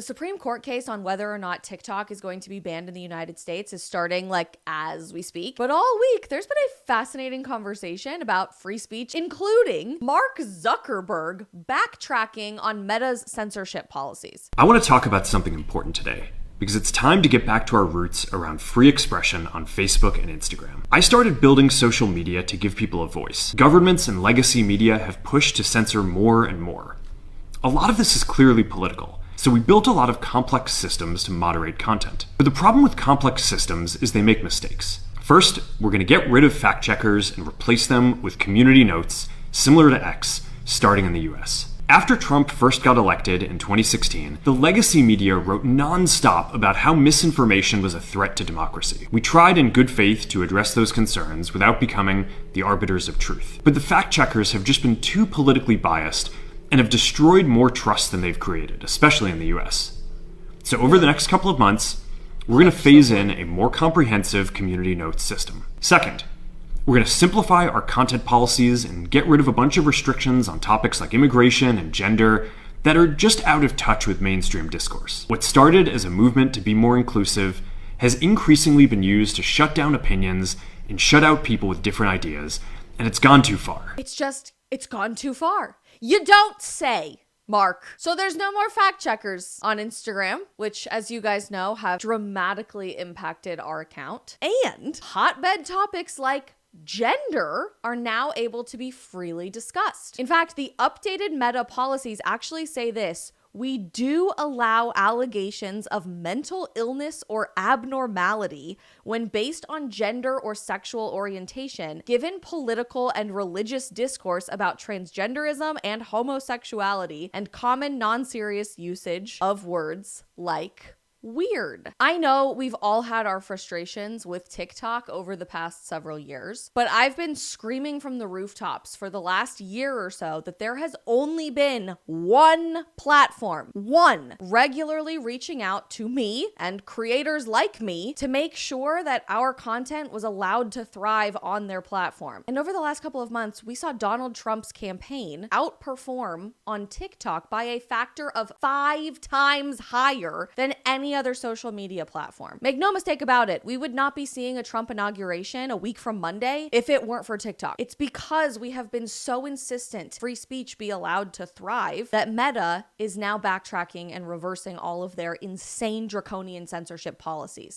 Supreme Court case on whether or not TikTok is going to be banned in the United States is starting like as we speak. But all week, there's been a fascinating conversation about free speech, including Mark Zuckerberg backtracking on Meta's censorship policies. I want to talk about something important today, because it's time to get back to our roots around free expression on Facebook and Instagram. I started building social media to give people a voice. Governments and legacy media have pushed to censor more and more. A lot of this is clearly political, so we built a lot of complex systems to moderate content. But the problem with complex systems is they make mistakes. First, we're going to get rid of fact checkers and replace them with community notes, similar to X, starting in the US. After Trump first got elected in 2016, the legacy media wrote nonstop about how misinformation was a threat to democracy. We tried in good faith to address those concerns without becoming the arbiters of truth. But the fact checkers have just been too politically biased and have destroyed more trust than they've created, especially in the US. So over the next couple of months, we're going to phase in a more comprehensive community notes system. Second, we're going to simplify our content policies and get rid of a bunch of restrictions on topics like immigration and gender that are just out of touch with mainstream discourse. What started as a movement to be more inclusive has increasingly been used to shut down opinions and shut out people with different ideas, and it's gone too far. It's gone too far. You don't say, Mark. So there's no more fact checkers on Instagram, which, as you guys know, have dramatically impacted our account. And hotbed topics like gender are now able to be freely discussed. In fact, the updated Meta policies actually say this: we do allow allegations of mental illness or abnormality when based on gender or sexual orientation, given political and religious discourse about transgenderism and homosexuality, and common non-serious usage of words like weird. I know we've all had our frustrations with TikTok over the past several years, but I've been screaming from the rooftops for the last year or so that there has only been one platform, regularly reaching out to me and creators like me to make sure that our content was allowed to thrive on their platform. And over the last couple of months, we saw Donald Trump's campaign outperform on TikTok by a factor of 5 times higher than any other social media platform. Make no mistake about it, we would not be seeing a Trump inauguration a week from Monday if it weren't for TikTok. It's because we have been so insistent free speech be allowed to thrive that Meta is now backtracking and reversing all of their insane draconian censorship policies.